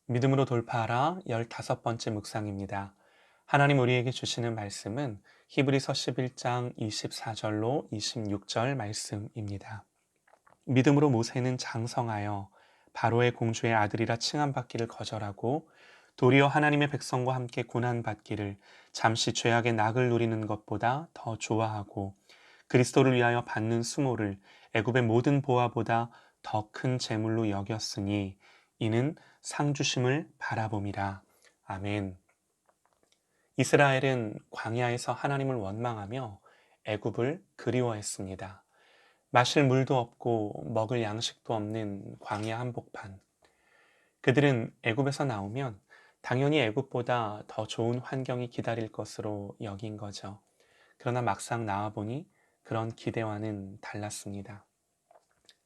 믿음으로 돌파하라 15번째 묵상입니다. 하나님 우리에게 주시는 말씀은 히브리서 11장 24절로 26절 말씀입니다. 믿음으로 모세는 장성하여 바로의 공주의 아들이라 칭함받기를 거절하고 도리어 하나님의 백성과 함께 고난받기를 잠시 죄악의 낙을 누리는 것보다 더 좋아하고 그리스도를 위하여 받는 수모를 애굽의 모든 보화보다 더 큰 재물로 여겼으니 이는 상 주심을 바라봄이라. 아멘. 이스라엘은 광야에서 하나님을 원망하며 애굽을 그리워했습니다. 마실 물도 없고 먹을 양식도 없는 광야 한복판. 그들은 애굽에서 나오면 당연히 애굽보다 더 좋은 환경이 기다릴 것으로 여긴 거죠. 그러나 막상 나와보니 그런 기대와는 달랐습니다.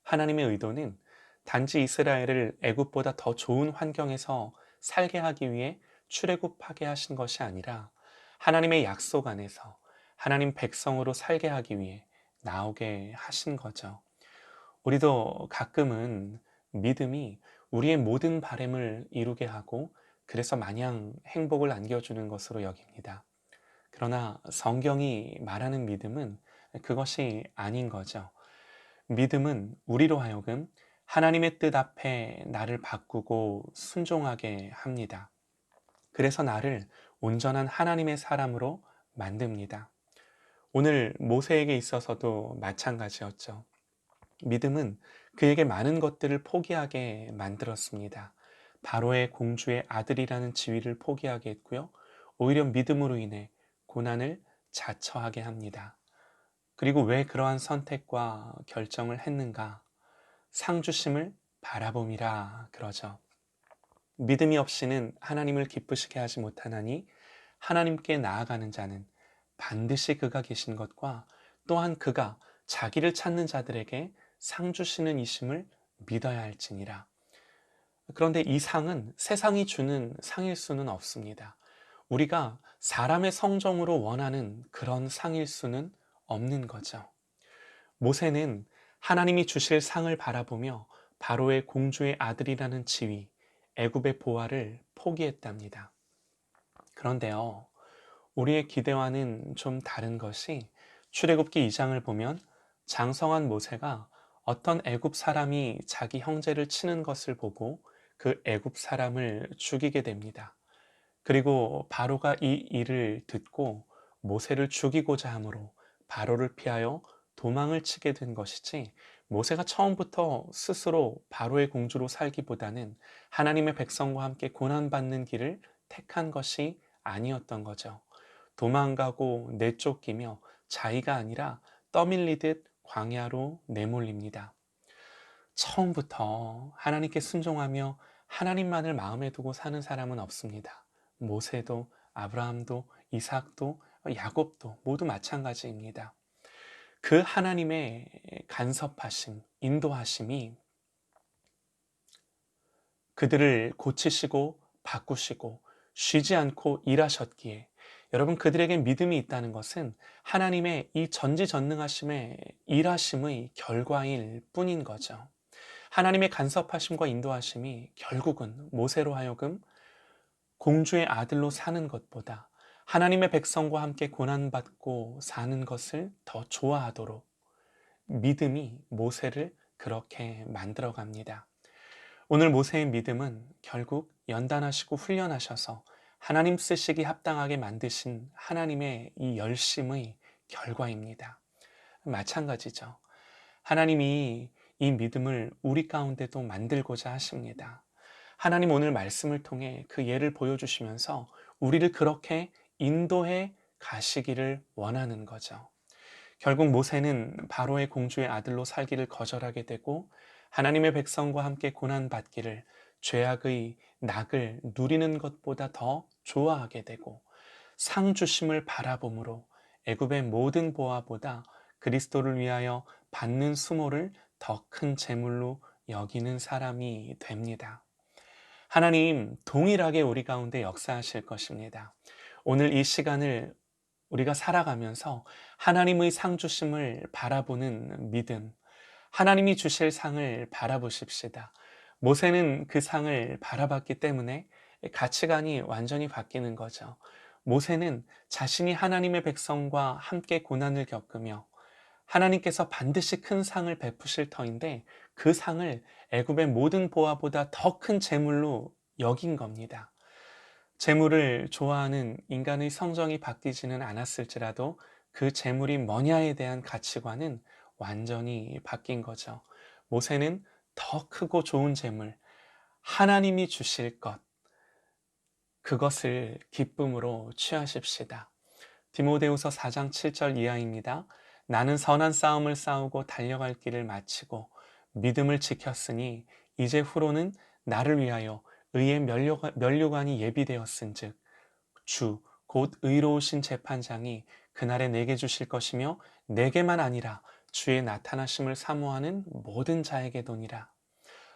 하나님의 의도는 단지 이스라엘을 애굽보다 더 좋은 환경에서 살게 하기 위해 출애굽하게 하신 것이 아니라 하나님의 약속 안에서 하나님 백성으로 살게 하기 위해 나오게 하신 거죠. 우리도 가끔은 믿음이 우리의 모든 바램을 이루게 하고 그래서 마냥 행복을 안겨주는 것으로 여깁니다. 그러나 성경이 말하는 믿음은 그것이 아닌 거죠. 믿음은 우리로 하여금 하나님의 뜻 앞에 나를 바꾸고 순종하게 합니다. 그래서 나를 온전한 하나님의 사람으로 만듭니다. 오늘 모세에게 있어서도 마찬가지였죠. 믿음은 그에게 많은 것들을 포기하게 만들었습니다. 바로의 공주의 아들이라는 지위를 포기하게 했고요. 오히려 믿음으로 인해 고난을 자처하게 합니다. 그리고 왜 그러한 선택과 결정을 했는가? 상주심을 바라봄이라 그러죠. 믿음이 없이는 하나님을 기쁘시게 하지 못하나니 하나님께 나아가는 자는 반드시 그가 계신 것과 또한 그가 자기를 찾는 자들에게 상 주시는 이심을 믿어야 할지니라. 그런데 이 상은 세상이 주는 상일 수는 없습니다. 우리가 사람의 성정으로 원하는 그런 상일 수는 없는 거죠. 모세는 하나님이 주실 상을 바라보며 바로의 공주의 아들이라는 지위, 애굽의 보화를 포기했답니다. 그런데요, 우리의 기대와는 좀 다른 것이 출애굽기 2장을 보면 장성한 모세가 어떤 애굽 사람이 자기 형제를 치는 것을 보고 그 애굽 사람을 죽이게 됩니다. 그리고 바로가 이 일을 듣고 모세를 죽이고자 하므로 바로를 피하여 도망을 치게 된 것이지, 모세가 처음부터 스스로 바로의 공주로 살기보다는 하나님의 백성과 함께 고난받는 길을 택한 것이 아니었던 거죠. 도망가고 내쫓기며 자의가 아니라 떠밀리듯 광야로 내몰립니다. 처음부터 하나님께 순종하며 하나님만을 마음에 두고 사는 사람은 없습니다. 모세도 아브라함도 이삭도 야곱도 모두 마찬가지입니다. 그 하나님의 간섭하심, 인도하심이 그들을 고치시고 바꾸시고 쉬지 않고 일하셨기에, 여러분, 그들에게 믿음이 있다는 것은 하나님의 이 전지전능하심의 일하심의 결과일 뿐인 거죠. 하나님의 간섭하심과 인도하심이 결국은 모세로 하여금 공주의 아들로 사는 것보다 하나님의 백성과 함께 고난받고 사는 것을 더 좋아하도록 믿음이 모세를 그렇게 만들어 갑니다. 오늘 모세의 믿음은 결국 연단하시고 훈련하셔서 하나님 쓰시기 합당하게 만드신 하나님의 이 열심의 결과입니다. 마찬가지죠. 하나님이 이 믿음을 우리 가운데도 만들고자 하십니다. 하나님 오늘 말씀을 통해 그 예를 보여주시면서 우리를 그렇게 인도해 가시기를 원하는 거죠. 결국 모세는 바로의 공주의 아들로 살기를 거절하게 되고 하나님의 백성과 함께 고난받기를 죄악의 낙을 누리는 것보다 더 좋아하게 되고 상 주심을 바라봄으로 애굽의 모든 보화보다 그리스도를 위하여 받는 수모를 더 큰 재물로 여기는 사람이 됩니다. 하나님 동일하게 우리 가운데 역사하실 것입니다. 오늘 이 시간을 우리가 살아가면서 하나님의 상 주심을 바라보는 믿음, 하나님이 주실 상을 바라보십시다. 모세는 그 상을 바라봤기 때문에 가치관이 완전히 바뀌는 거죠. 모세는 자신이 하나님의 백성과 함께 고난을 겪으며 하나님께서 반드시 큰 상을 베푸실 터인데 그 상을 애굽의 모든 보화보다 더 큰 재물로 여긴 겁니다. 재물을 좋아하는 인간의 성정이 바뀌지는 않았을지라도 그 재물이 뭐냐에 대한 가치관은 완전히 바뀐 거죠. 모세는 더 크고 좋은 재물, 하나님이 주실 것, 그것을 기쁨으로 취하십시다. 디모데후서 4장 7절 이하입니다. 나는 선한 싸움을 싸우고 달려갈 길을 마치고 믿음을 지켰으니 이제 후로는 나를 위하여 의의 면류관이 예비되었은즉 주 곧 의로우신 재판장이 그날에 내게 주실 것이며 내게만 아니라 주의 나타나심을 사모하는 모든 자에게도니라.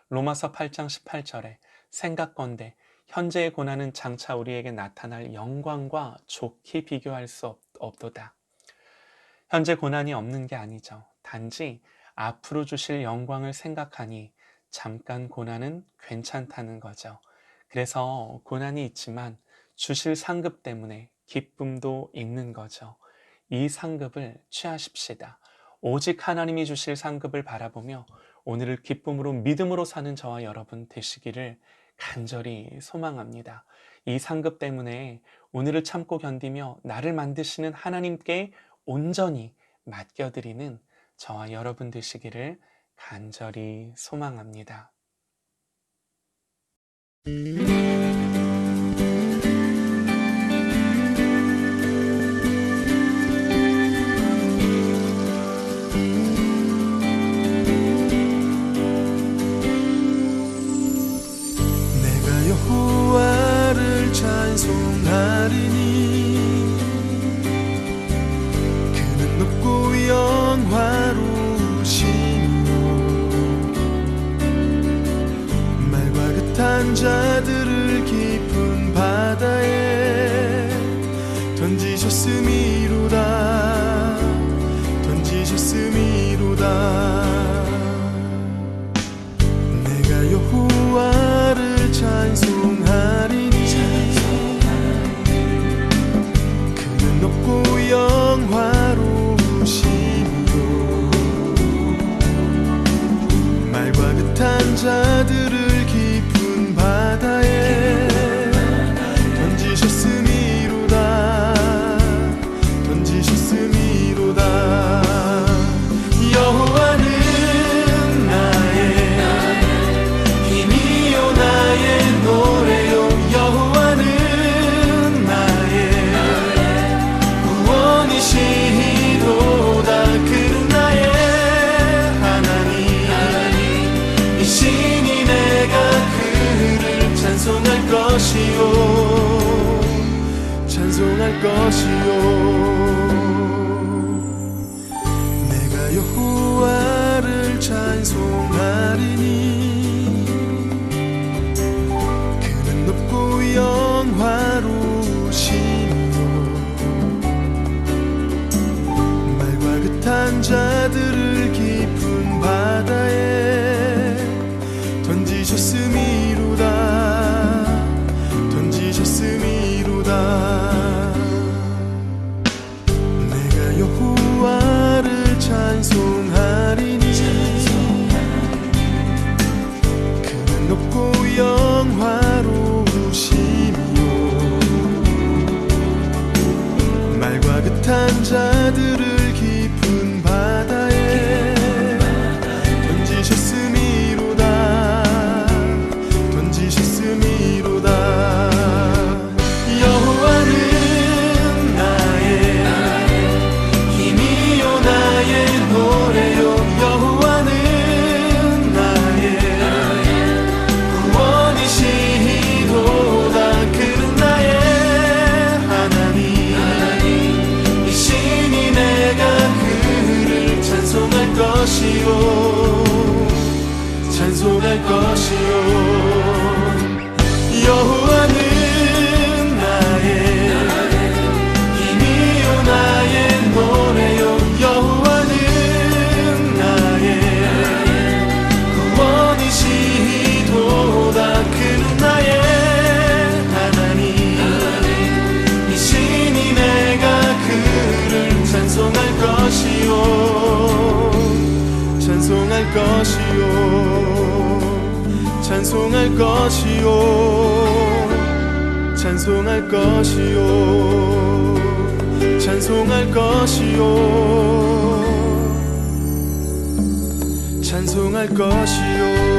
로마서 8장 18절에 생각건대 현재의 고난은 장차 우리에게 나타날 영광과 좋게 비교할 수 없도다. 현재 고난이 없는 게 아니죠. 단지 앞으로 주실 영광을 생각하니 잠깐 고난은 괜찮다는 거죠. 그래서 고난이 있지만 주실 상급 때문에 기쁨도 있는 거죠. 이 상급을 취하십시다. 오직 하나님이 주실 상급을 바라보며 오늘을 기쁨으로 믿음으로 사는 저와 여러분 되시기를 간절히 소망합니다. 이 상급 때문에 오늘을 참고 견디며 나를 만드시는 하나님께 온전히 맡겨드리는 저와 여러분 되시기를 간절히 소망합니다. 내가 여호와를 찬송하리니 그는 높고 영화로우시며 말과 그탄 자들을 깊은 바다에 던지셨음이로다 내가 여호와를 찬송하리니 그는 높고 영화로우시며 말과 그탄 자들을 깊은 바다에 던지셨음이로다 여호와는 나의 힘이요 나의 노래요 여호와는 나의 구원이시도다 그는 나의 하나님이시니 내가 그를 찬송할 것이요 내가 여호와를 찬송하리니 그는 높고 영화로우시며 말과 그탄 자들을 깊은 바다에 던지셨음이로다 내가 여호와를 찬송하리니 그는 높고 영화로우시며 말과 그탄 자들을 깊은 바다에 던지셨음이로다 여호와는 나의 힘이요 나의 노래요 여호와는 나의 구원이시도다 찬송할 것이요 찬송할 것이요 찬송할 것이요 찬송할 것이요